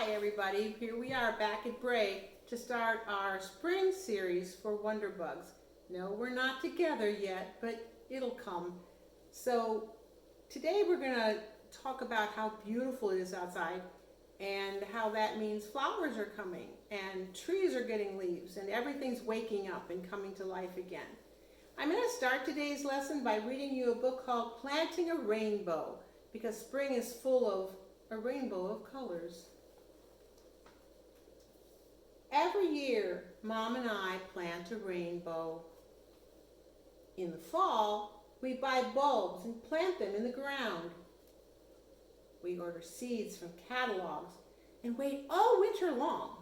Hi everybody, here we are back at Bray to start our spring series for Wonderbugs. No, we're not together yet, but it'll come. So today we're going to talk about how beautiful it is outside and how that means flowers are coming and trees are getting leaves and everything's waking up and coming to life again. I'm going to start today's lesson by reading you a book called Planting a Rainbow, because spring is full of a rainbow of colors. Every year, Mom and I plant a rainbow. In the fall, we buy bulbs and plant them in the ground. We order seeds from catalogs and wait all winter long.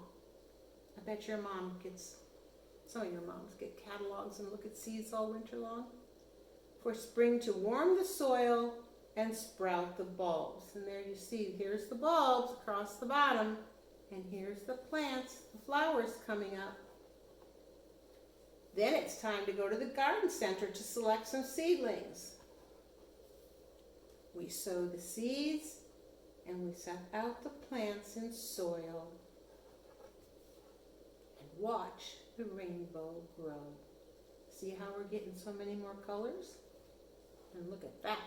I bet some of your moms get catalogs and look at seeds all winter long. For spring to warm the soil and sprout the bulbs. And there you see, here's the bulbs across the bottom, and here's the plants, the flowers coming up. Then it's time to go to the garden center to select some seedlings. We sow the seeds and we set out the plants in soil and watch the rainbow grow. See how we're getting so many more colors? And look at that.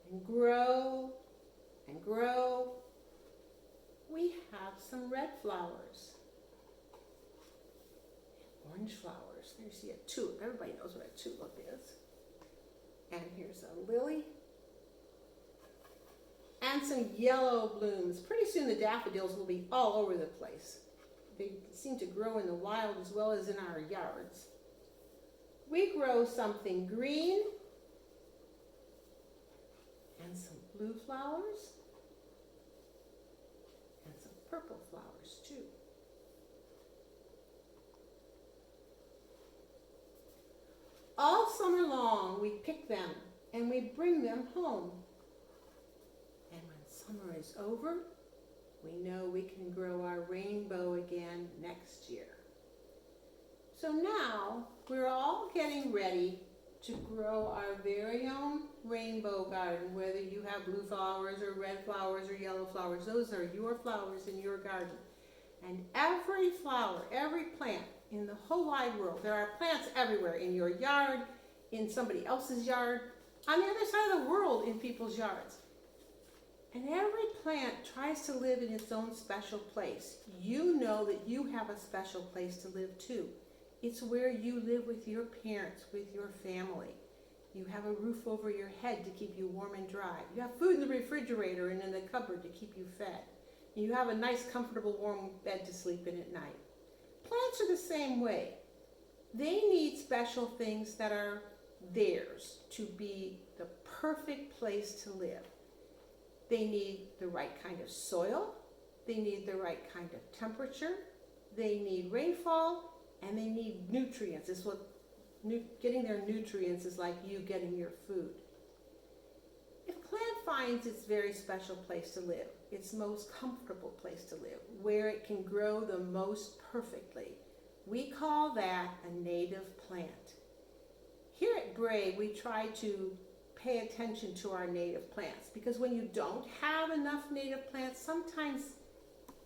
And grow and grow. We have some red flowers, orange flowers. There you see a tulip. Everybody knows what a tulip is. And here's a lily. And some yellow blooms. Pretty soon the daffodils will be all over the place. They seem to grow in the wild as well as in our yards. We grow something green and some blue flowers. And some purple flowers too. All summer long we pick them and we bring them home. And when summer is over, we know we can grow our rainbow again next year. So now we're all getting ready to grow our very own rainbow garden, whether you have blue flowers or red flowers or yellow flowers. Those are your flowers in your garden. And every flower, every plant in the whole wide world, there are plants everywhere, in your yard, in somebody else's yard, on the other side of the world in people's yards. And every plant tries to live in its own special place. You know that you have a special place to live too. It's where you live with your parents, with your family. You have a roof over your head to keep you warm and dry. You have food in the refrigerator and in the cupboard to keep you fed. You have a nice, comfortable, warm bed to sleep in at night. Plants are the same way. They need special things that are theirs to be the perfect place to live. They need the right kind of soil. They need the right kind of temperature. They need rainfall. And they need nutrients. It's what getting their nutrients is like you getting your food. If a plant finds its very special place to live, its most comfortable place to live, where it can grow the most perfectly, we call that a native plant. Here at Bray, we try to pay attention to our native plants, because when you don't have enough native plants, sometimes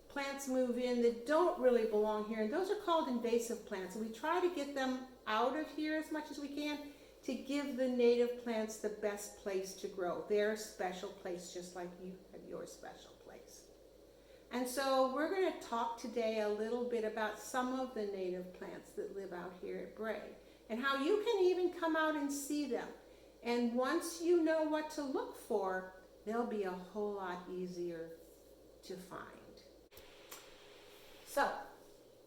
plants move in that don't really belong here, and those are called invasive plants. And we try to get them out of here as much as we can to give the native plants the best place to grow, their special place, just like you have your special place. And so we're going to talk today a little bit about some of the native plants that live out here at Bray and how you can even come out and see them. And once you know what to look for, they'll be a whole lot easier to find. So,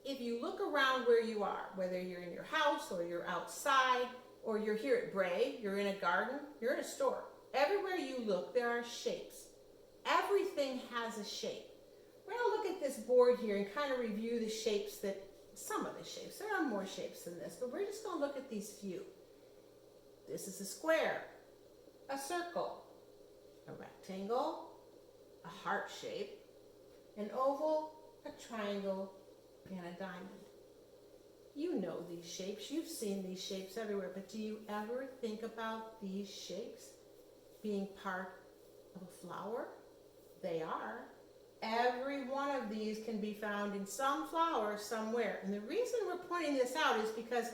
if you look around where you are, whether you're in your house or you're outside or you're here at Bray, you're in a garden, you're in a store, everywhere you look, there are shapes. Everything has a shape. We're going to look at this board here and kind of review the shapes some of the shapes. There are more shapes than this, but we're just going to look at these few. This is a square, a circle, a rectangle, a heart shape, an oval, a triangle, and a diamond. You know these shapes. You've seen these shapes everywhere, but do you ever think about these shapes being part of a flower? They are. every one of these can be found in some flower somewhere. And the reason we're pointing this out is because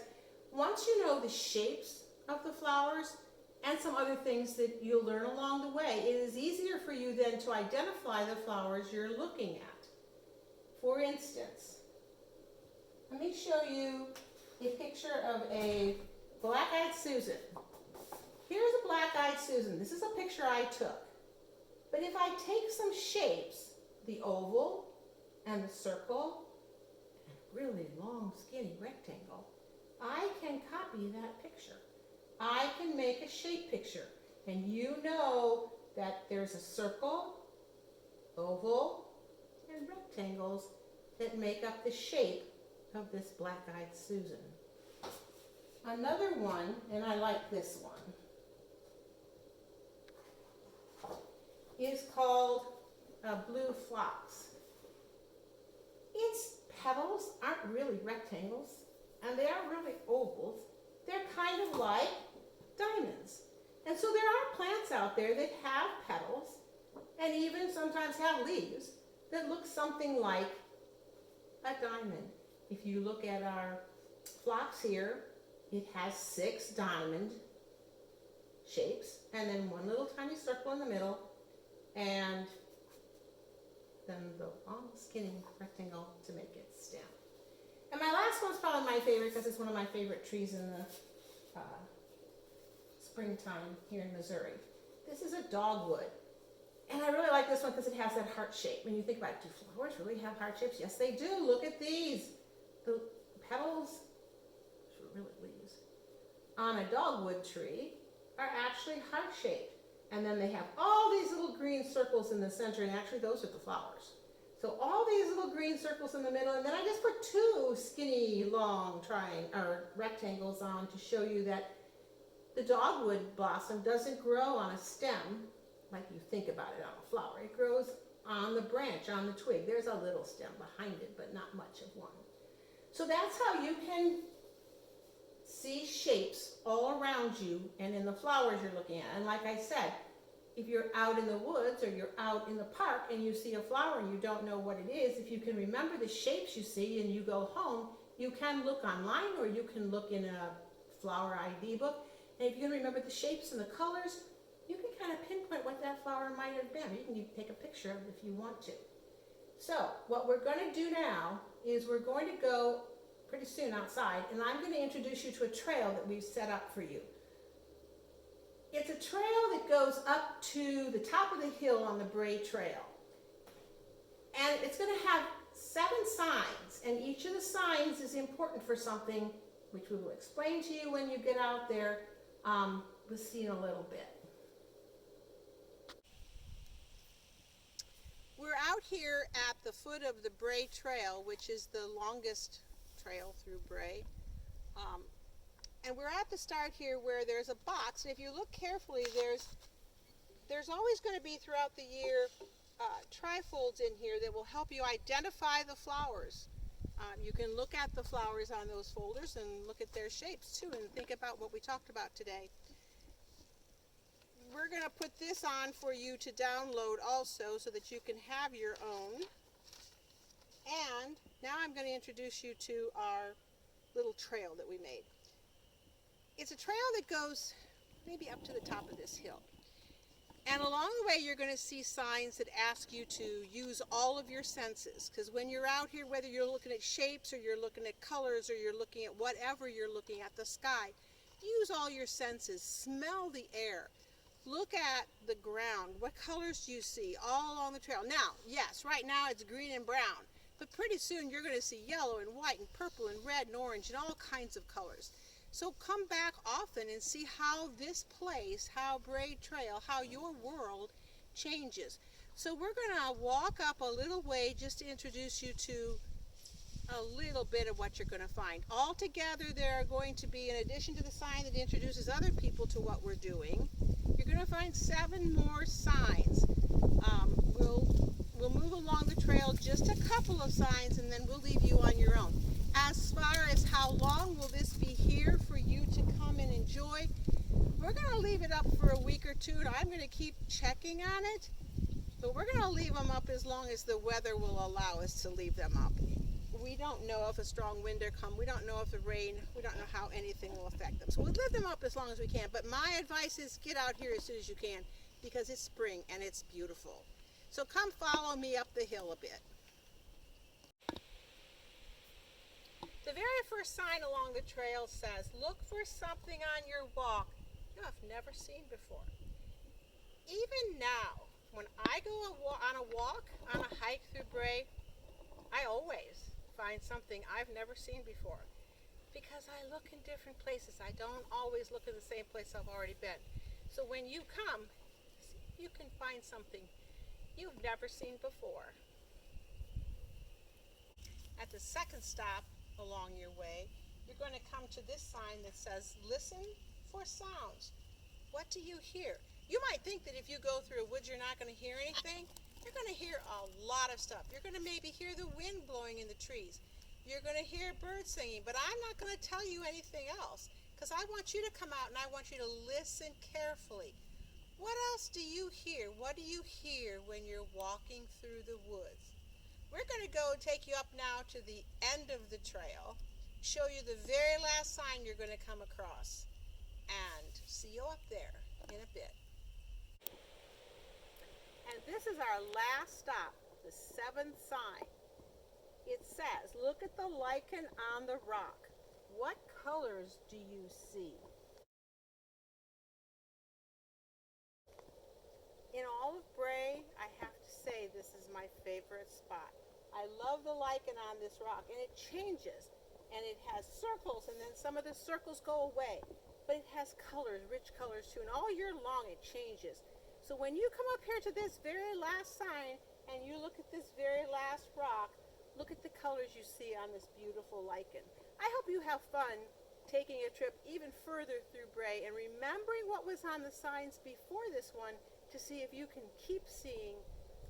once you know the shapes of the flowers and some other things that you'll learn along the way, it is easier for you then to identify the flowers you're looking at. For instance, let me show you a picture of a black-eyed Susan. Here's a black-eyed Susan. This is a picture I took. But if I take some shapes, the oval and the circle, and a really long, skinny rectangle, I can copy that picture. I can make a shape picture. And you know that there's a circle, oval, and rectangles that make up the shape of this black-eyed Susan. Another one, and I like this one, is called Blue Phlox. Its petals aren't really rectangles, and they aren't really ovals. They're kind of like diamonds. And so there are plants out there that have petals and even sometimes have leaves that look something like a diamond. If you look at our phlox here, it has 6 diamond shapes and then one little tiny circle in the middle and then the long skinny rectangle to make it stem. And my last one's probably my favorite because it's one of my favorite trees in the springtime here in Missouri. This is a dogwood. And I really like this one because it has that heart shape. When you think about it, do flowers really have heart shapes? Yes, they do. Look at these. The petals, which are really leaves, on a dogwood tree are actually heart-shaped. And then they have all these little green circles in the center, and actually those are the flowers. So all these little green circles in the middle, and then I just put 2 skinny, long rectangles on to show you that the dogwood blossom doesn't grow on a stem like you think about it on a flower. It grows on the branch, on the twig. There's a little stem behind it, but not much of one. So that's how you can see shapes all around you and in the flowers you're looking at. And like I said, if you're out in the woods or you're out in the park and you see a flower and you don't know what it is, if you can remember the shapes you see and you go home, you can look online or you can look in a flower ID book. And if you can remember the shapes and the colors, you can kind of pinpoint what that flower might have been. You can even take a picture of it if you want to. So what we're going to do now is we're going to go pretty soon outside, and I'm going to introduce you to a trail that we've set up for you. It's a trail that goes up to the top of the hill on the Bray Trail. And it's going to have 7 signs, and each of the signs is important for something, which we will explain to you when you get out there. We'll see in a little bit. We're out here at the foot of the Bray Trail, which is the longest trail through Bray. And we're at the start here where there's a box, and if you look carefully, there's always going to be throughout the year trifolds in here that will help you identify the flowers. You can look at the flowers on those folders and look at their shapes too and think about what we talked about today. We're going to put this on for you to download also so that you can have your own. And now I'm going to introduce you to our little trail that we made. It's a trail that goes maybe up to the top of this hill. And along the way you're going to see signs that ask you to use all of your senses. Because when you're out here, whether you're looking at shapes or you're looking at colors or you're looking at whatever you're looking at, the sky, use all your senses. Smell the air. Look at the ground. What colors do you see all along the trail? Now, yes, right now it's green and brown. But pretty soon you're going to see yellow and white and purple and red and orange and all kinds of colors. So come back often and see how this place, how Bray Trail, how your world changes. So we're going to walk up a little way just to introduce you to a little bit of what you're going to find. Altogether, there are going to be, in addition to the sign that introduces other people to what we're doing, you're going to find 7 more signs. We'll move along the trail just a couple of signs and then we'll leave you on your own. As far as how long will this be here for you to come and enjoy, we're going to leave it up for a week or two and I'm going to keep checking on it. But we're going to leave them up as long as the weather will allow us to leave them up. We don't know if a strong wind will come. We don't know if the rain, we don't know how anything will affect them. So we'll leave them up as long as we can. But my advice is get out here as soon as you can because it's spring and it's beautiful. So come follow me up the hill a bit. The very first sign along the trail says, look for something on your walk you have never seen before. Even now, when I go on a walk, on a hike through Bray, I always find something I've never seen before because I look in different places. I don't always look in the same place I've already been. So when you come, you can find something you've never seen before. At the second stop along your way, you're going to come to this sign that says, listen for sounds. What do you hear? You might think that if you go through a woods you're not going to hear anything. You're going to hear a lot of stuff. You're going to maybe hear the wind blowing in the trees. You're going to hear birds singing, but I'm not going to tell you anything else because I want you to come out and I want you to listen carefully. What else do you hear? What do you hear when you're walking through the woods? We're going to go take you up now to the end of the trail, show you the very last sign you're going to come across, and see you up there in a bit. And this is our last stop, the seventh sign. It says, look at the lichen on the rock. What colors do you see? In all of Bray, I have to say this is my favorite spot. I love the lichen on this rock, and it changes, and it has circles, and then some of the circles go away. But it has colors, rich colors too, and all year long it changes. So when you come up here to this very last sign and you look at this very last rock, look at the colors you see on this beautiful lichen. I hope you have fun taking a trip even further through Bray and remembering what was on the signs before this one to see if you can keep seeing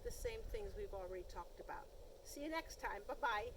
the same things we've already talked about. See you next time. Bye-bye.